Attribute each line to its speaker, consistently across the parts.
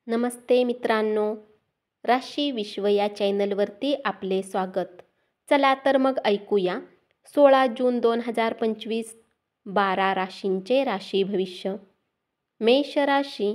Speaker 1: नमस्ते मित्रांनो, राशी विश्व या चॅनलवरती आपले स्वागत. चला तर मग ऐकूया 16 जून 2025 12 राशींचे राशी भविष्य. मेष राशी.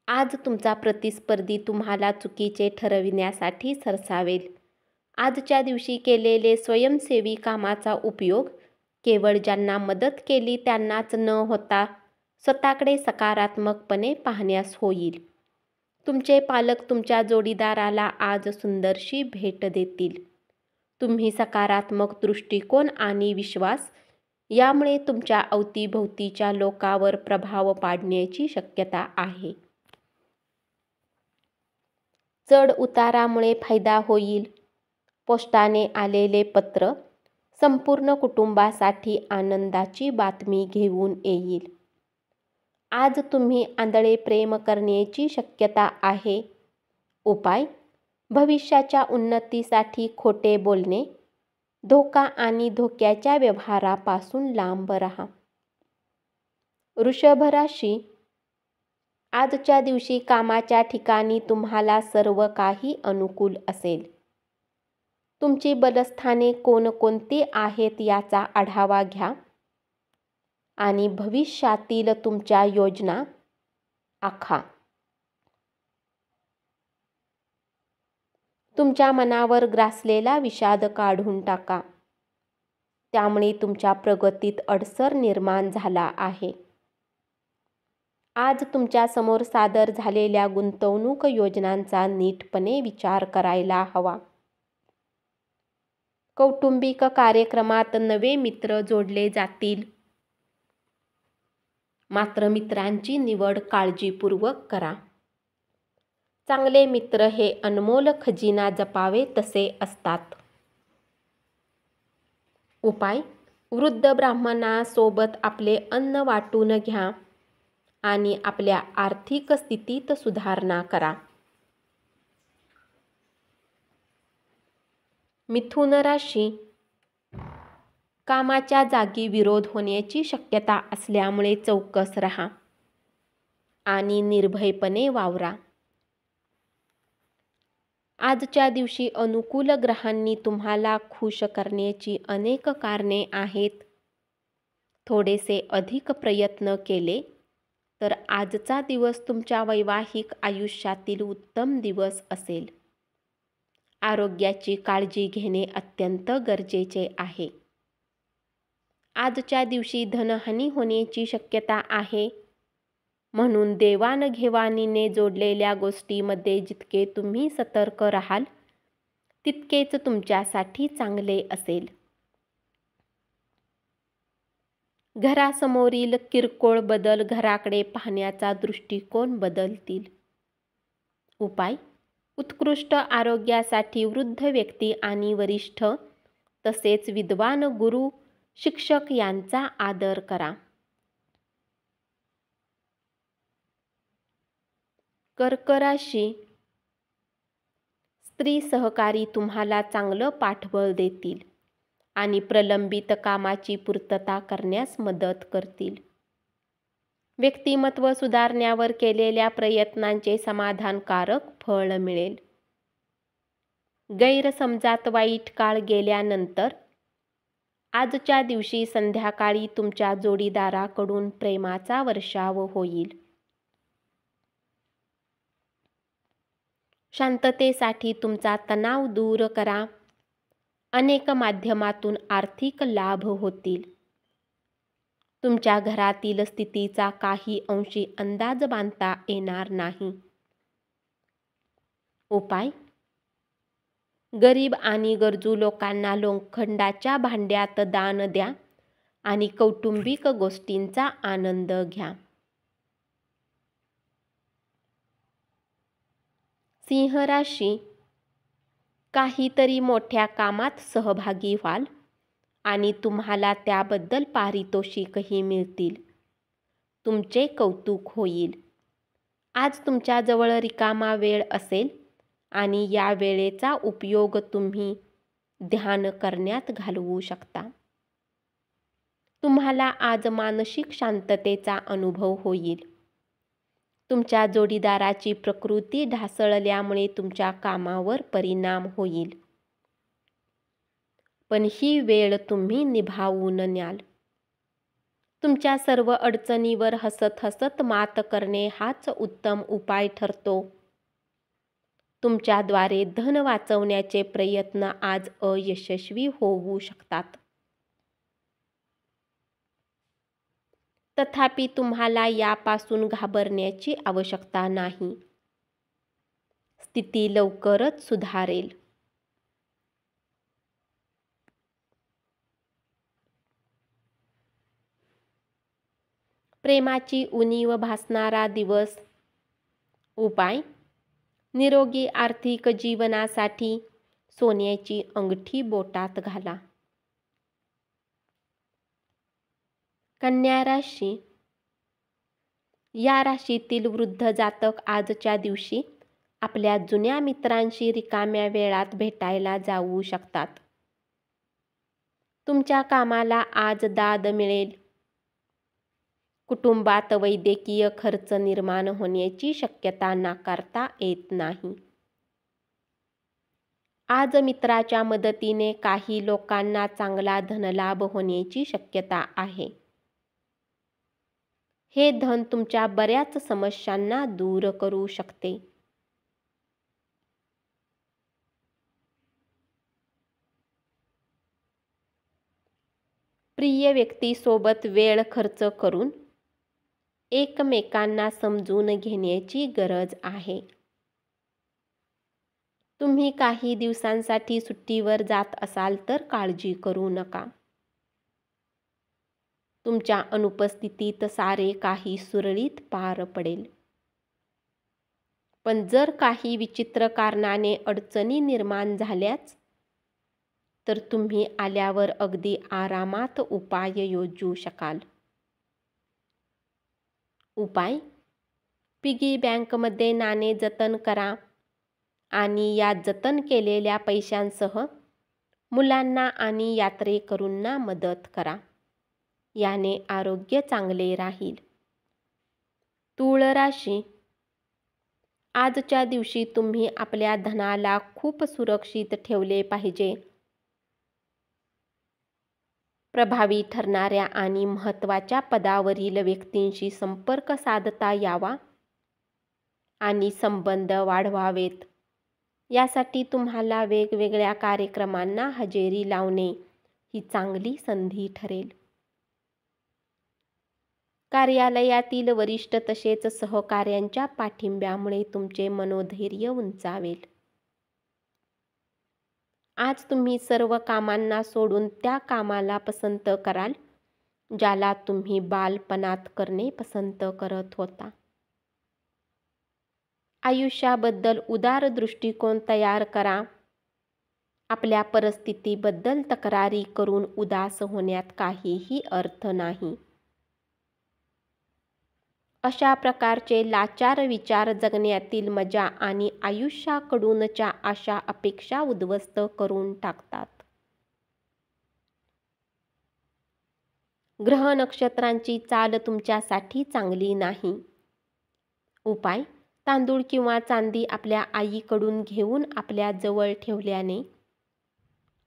Speaker 1: आज तुमचा प्रतिस्पर्धी तुम्हाला चुकीचे ठरविण्यासाठी सरसावेल. आजच्या दिवशी केलेले स्वयंसेवी कामाचा उपयोग केवळ ज्यांना मदत केली त्यांनाच न होता स्वतःकडे सकारात्मकपणे पाहण्यास होईल. तुमचे पालक तुमच्या जोडीदाराला आज सुंदरशी भेट देतील. तुम्ही सकारात्मक दृष्टिकोन आणि विश्वास यामुळे तुमच्या अवतीभोवतीच्या लोकांवर प्रभाव पाडण्याची शक्यता आहे. चढ उतारामुळे फायदा होईल. पोस्टाने आलेले पत्र संपूर्ण कुटुंबासाठी आनंदाची बातमी घेऊन येईल. आज तुम्ही आंधळे प्रेम करण्याची शक्यता आहे. उपाय: भविष्याच्या उन्नतीसाठी खोटे बोलणे, धोका आणि धोक्याच्या व्यवहारापासून लांब राहा. वृषभ राशी. आजच्या दिवशी कामाच्या ठिकाणी तुम्हाला सर्व काही अनुकूल असेल. तुमची बलस्थाने कोणकोणती आहेत याचा आढावा घ्या आणि भविष्यातील तुमच्या योजना आखा. तुमच्या मनावर ग्रासलेला विषाद काढून टाका, त्यामुळे तुमच्या प्रगतीत अडसर निर्माण झाला आहे. आज तुमच्या समोर सादर झालेल्या गुंतवणूक योजनांचा नीटपणे विचार करायला हवा. कौटुंबिक कार्यक्रमात नवे मित्र जोडले जातील, मात्र मित्रांची निवड काळजीपूर्वक करा. चांगले मित्र हे अनमोल खजिना जपावे तसे असतात. उपाय: वृद्ध ब्राह्मणासोबत आपले अन्न वाटून घ्या आणि आपल्या आर्थिक स्थितीत सुधारणा करा. मिथुन राशी. कामाच्या जागी विरोध होण्याची शक्यता असल्यामुळे चौकस राहा आणि निर्भयपणे वावरा. आजच्या दिवशी अनुकूल ग्रहांनी तुम्हाला खुश करण्याची अनेक कारणे आहेत. थोडेसे अधिक प्रयत्न केले तर आजचा दिवस तुमच्या वैवाहिक आयुष्यातील उत्तम दिवस असेल. आरोग्याची काळजी घेणे अत्यंत गरजेचे आहे. आजच्या दिवशी धनहानी होण्याची शक्यता आहे, म्हणून देवाणघेवाणीने जोडलेल्या गोष्टींमध्ये जितके तुम्ही सतर्क राहाल तितकेच तुमच्यासाठी चांगले असेल. घरासमोरील किरकोळ बदल घराकडे पाहण्याचा दृष्टिकोन बदलतील. उपाय: उत्कृष्ट आरोग्यासाठी वृद्ध व्यक्ती आणि वरिष्ठ तसेच विद्वान गुरु शिक्षक यांचा आदर करा. कर्क राशी. स्त्री सहकारी तुम्हाला चांगलं पाठबळ देतील आणि प्रलंबित कामाची पूर्तता करण्यास मदत करतील. व्यक्तिमत्व सुधारण्यावर केलेल्या प्रयत्नांचे समाधानकारक फळ मिळेल. गैरसमजात वाईट काळ गेल्यानंतर आजच्या दिवशी संध्याकाळी तुमच्या जोडीदाराकडून प्रेमाचा वर्षाव होईल. शांततेसाठी तुमचा तणाव दूर करा. अनेक माध्यमातून आर्थिक लाभ होतील. तुमच्या घरातील स्थितीचा काही अंशी अंदाज बांधता येणार नाही. उपाय: गरीब आणि गरजू लोकांना लोखंडाच्या भांड्यात दान द्या आणि कौटुंबिक गोष्टींचा आनंद घ्या. सिंह राशी. काहीतरी मोठ्या कामात सहभागी व्हाल आणि तुम्हाला त्याबद्दल पारितोषिकही मिळतील. तुमचे कौतुक होईल. आज तुमच्याजवळ रिकामा वेळ असेल आणि या वेळेचा उपयोग तुम्ही ध्यान करण्यात घालवू शकता. तुम्हाला आज मानसिक शांततेचा अनुभव होईल. तुमच्या जोडीदाराची प्रकृती ढासळल्यामुळे तुमच्या कामावर परिणाम होईल, पण ही वेळ तुम्ही निभावून न्याल. तुमच्या सर्व अडचणीवर हसत हसत मात करणे हाच उत्तम उपाय ठरतो. तुमच्याद्वारे धन वाचवण्याचे प्रयत्न आज अयशस्वी होऊ शकतात. तथापि तुम्हाला यापासून घाबरण्याची आवश्यकता नाही. स्थिती लवकरच सुधारेल. प्रेमाची उणीव भासणारा दिवस. उपाय: निरोगी आर्थिक जीवनासाठी सोन्याची अंगठी बोटात घाला. कन्या राशी. या राशीतील वृद्ध जातक आजच्या दिवशी आपल्या जुन्या मित्रांशी रिकाम्या वेळात भेटायला जाऊ शकतात. तुमच्या कामाला आज दाद मिळेल. कुटुंबात वैद्यकीय खर्च निर्माण होण्याची शक्यता नाकारता येत नाही. आज मित्राच्या मदतीने काही लोकांना चांगला धनलाभ होण्याची शक्यता आहे. हे धन तुमच्या बऱ्याच समस्यांना दूर करू शकते. प्रिय व्यक्तीसोबत वेळ खर्च करून एकमेकांना समजून घेण्याची गरज आहे. तुम्ही काही दिवसांसाठी सुट्टीवर जात असाल तर काळजी करू नका. तुमच्या अनुपस्थितीत सारे काही सुरळीत पार पडेल. पण जर काही विचित्र कारणाने अडचणी निर्माण झाल्याच तर तुम्ही आल्यावर अगदी आरामात उपाय योजू शकाल. उपाय: पिगी बँकमध्ये नाणे जतन करा आणि या जतन केलेल्या पैशांसह मुलांना आणि यात्रेकरूंना मदत करा. याने आरोग्य चांगले राहील. तूळ राशी. आजच्या दिवशी तुम्ही आपल्या धनाला खूप सुरक्षित ठेवले पाहिजे. प्रभावी ठरणाऱ्या आणि महत्त्वाच्या पदावरील व्यक्तींशी संपर्क साधता यावा आणि संबंध वाढवावेत. यासाठी तुम्हाला वेगवेगळ्या कार्यक्रमांना हजेरी लावणे ही चांगली संधी ठरेल. कार्यालयातील वरिष्ठ तसेच सहकाऱ्यांच्या पाठिंब्यामुळे तुमचे मनोधैर्य उंचावेल. आज तुम्ही सर्व कामांना सोडून त्या कामाला पसंत कराल ज्याला तुम्ही बालपणात करणे पसंत करत होता. आयुष्याबद्दल उदार दृष्टिकोन तयार करा. आपल्या परिस्थितीबद्दल तक्रारी करून उदास होण्यात काहीही अर्थ नाही. अशा प्रकारचे लाचार विचार जगण्यातील मजा आणि आयुष्याकडूनच्या आशा अपेक्षा उद्ध्वस्त करून टाकतात. ग्रह नक्षत्रांची चाल तुमच्यासाठी चांगली नाही. उपाय: तांदूळ किंवा चांदी आपल्या आईकडून घेऊन आपल्या जवळ ठेवल्याने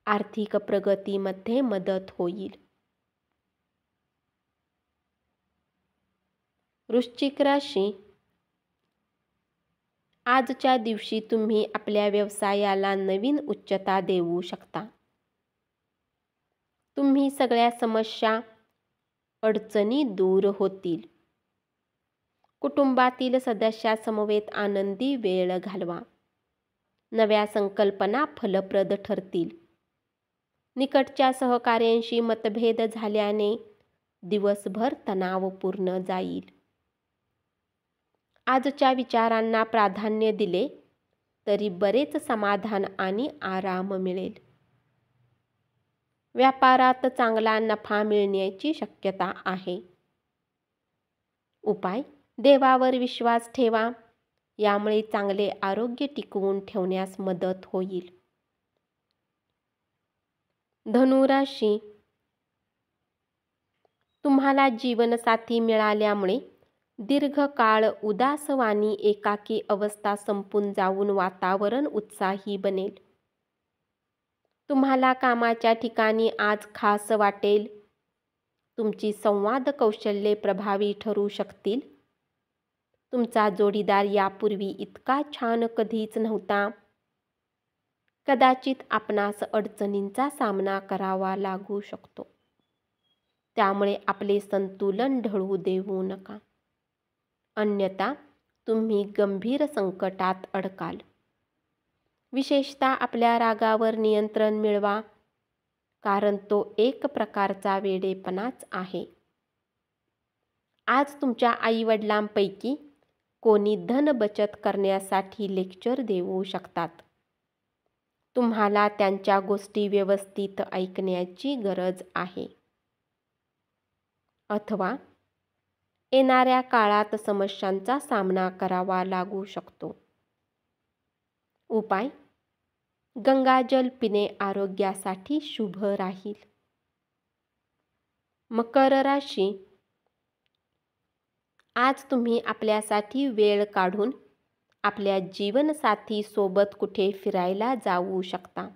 Speaker 1: आर्थिक प्रगतीमध्ये मदत होईल. वृश्चिक राशी. आजच्या दिवशी तुम्ही आपल्या व्यवसायाला नवीन उच्चता देऊ शकता. तुम्ही सगळ्या समस्या अडचणी दूर होतील. कुटुंबातील सदस्यासमवेत आनंदी वेळ घालवा. नव्या संकल्पना फलप्रद ठरतील. निकटच्या सहकाऱ्यांशी मतभेद झाल्याने दिवसभर तणावपूर्ण जाईल. आजच्या विचारांना प्राधान्य दिले तरी बरेच समाधान आणि आराम मिळेल. व्यापारात चांगला नफा मिळण्याची शक्यता आहे. उपाय: देवावर विश्वास ठेवा. यामुळे चांगले आरोग्य टिकवून ठेवण्यास मदत होईल. धनु राशी. तुम्हाला जीवनसाथी मिळाल्यामुळे दीर्घकाळ उदासवाणी एकाकी अवस्था संपून जाऊन वातावरण उत्साही बनेल. तुम्हाला कामाच्या ठिकाणी आज खास वाटेल. तुमची संवाद कौशल्ये प्रभावी ठरू शकतील. तुमचा जोडीदार यापूर्वी इतका छान कधीच नव्हता. कदाचित आपणास अडचणींचा सामना करावा लागू शकतो. त्यामुळे आपले संतुलन ढळू देऊ नका. अन्यथा तुम्ही गंभीर संकटात अडकाल. विशेषतः आपल्या रागावर नियंत्रण मिळवा, कारण तो एक प्रकारचा वेडेपणाच आहे. आज तुमच्या आईवडिलांपैकी कोणी धन बचत करण्यासाठी लेक्चर देऊ शकतात. तुम्हाला त्यांच्या गोष्टी व्यवस्थित ऐकण्याची गरज आहे. अथवा येणाऱ्या काळात समस्यांचा सामना करावा लागू शकतो. उपाय: गंगाजल पिणे आरोग्यासाठी शुभ राहील. मकर राशी, आज तुम्ही आपल्यासाठी वेळ काढून आपल्या जीवनसाथी सोबत कुठे फिरायला जाऊ शकता.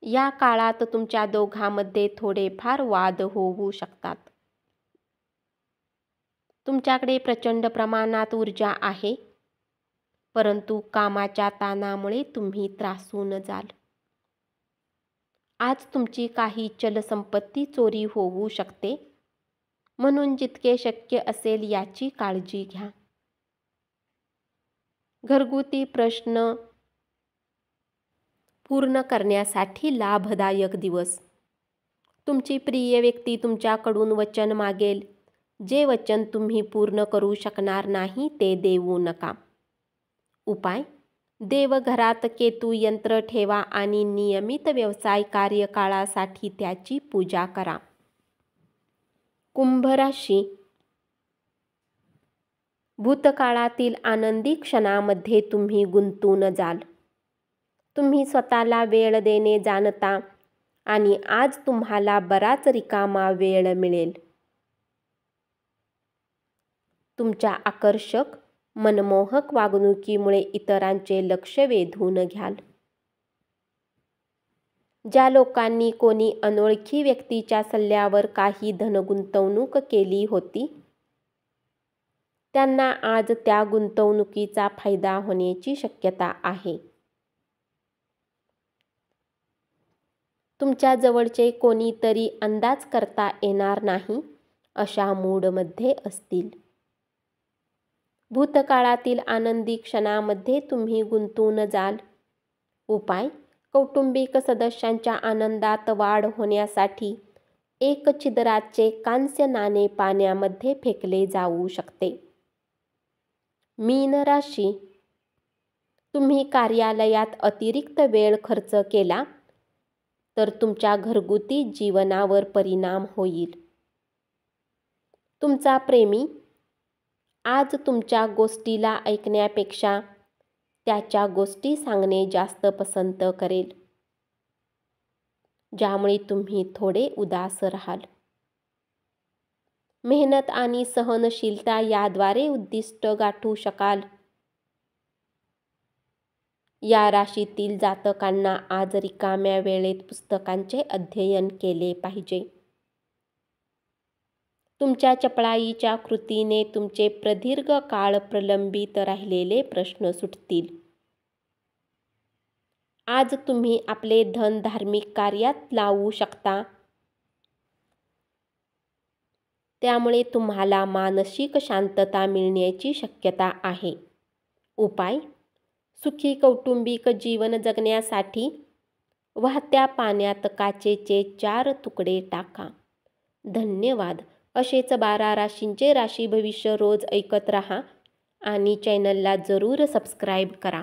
Speaker 1: या काळात तुमच्या दोघांमध्ये थोडेफार वाद होऊ शकतात. तुमच्याकडे प्रचंड प्रमाणात ऊर्जा आहे, परंतु कामाच्या ताणामुळे तुम्ही त्रासून जाल. आज तुमची काही चलसंपत्ती चोरी होऊ शकते, म्हणून जितके शक्य असेल याची काळजी घ्या. घरगुती प्रश्न पूर्ण करण्यासाठी लाभदायक दिवस. तुमची प्रिय व्यक्ती तुमच्याकडून वचन मागेल. जे वचन तुम्ही पूर्ण करू शकणार नाही ते देऊ नका. उपाय: देवघरात केतू यंत्र ठेवा आणि नियमित व्यवसाय कार्यकाळासाठी त्याची पूजा करा. कुंभ राशी, भूतकाळातील आनंदी क्षणामध्ये तुम्ही गुंतून जाल. तुम्ही स्वतःला वेळ देणे जाणता आणि आज तुम्हाला बराच रिकामा वेळ मिळेल. तुमच्या आकर्षक, मनमोहक वागणुकीमुळे इतरांचे लक्ष वेधून घ्याल. ज्या लोकांनी कोणी अनोळखी व्यक्तीच्या सल्ल्यावर काही धनगुंतवणूक केली होती, त्यांना आज त्या गुंतवणुकीचा फायदा होण्याची शक्यता आहे. तुमच्या जवळचे कोणीतरी अंदाज करता येणार नाही अशा मूडमध्ये असतील. भूतकाळातील आनंदी क्षणामध्ये तुम्ही गुंतून जाल. उपाय: कौटुंबिक सदस्यांच्या आनंदात वाढ होण्यासाठी एक छिद्राचे कांस्य नाणे पाण्यामध्ये फेकले जाऊ शकते. मीन राशी, तुम्ही कार्यालयात अतिरिक्त वेळ खर्च केला तर तुमच्या घरगुती जीवनावर परिणाम होईल. तुमचा प्रेमी आज तुमच्या गोष्टीला ऐकण्यापेक्षा त्याच्या गोष्टी सांगणे जास्त पसंत करेल, ज्यामुळे तुम्ही थोडे उदास राहाल. मेहनत आणि सहनशीलता याद्वारे उद्दिष्ट गाठू शकाल. या राशीतील जातकांना आज रिकाम्या वेळेत पुस्तकांचे अध्ययन केले पाहिजे. तुमच्या चपळाईच्या कृतीने तुमचे प्रदीर्घ काळ प्रलंबित राहिलेले प्रश्न सुटतील. आज तुम्ही आपले धन धार्मिक कार्यात लावू शकता. त्यामुळे तुम्हाला मानसिक शांतता मिळण्याची शक्यता आहे. उपाय: सुखी कौटुंबिक जीवन जगण्यासाठी वाहत्या पाण्यात काचेचे 4 तुकडे टाका. धन्यवाद. असेच 12 राशींचे राशी भविष्य रोज ऐकत रहा आणि चॅनलला जरूर सबस्क्राईब करा.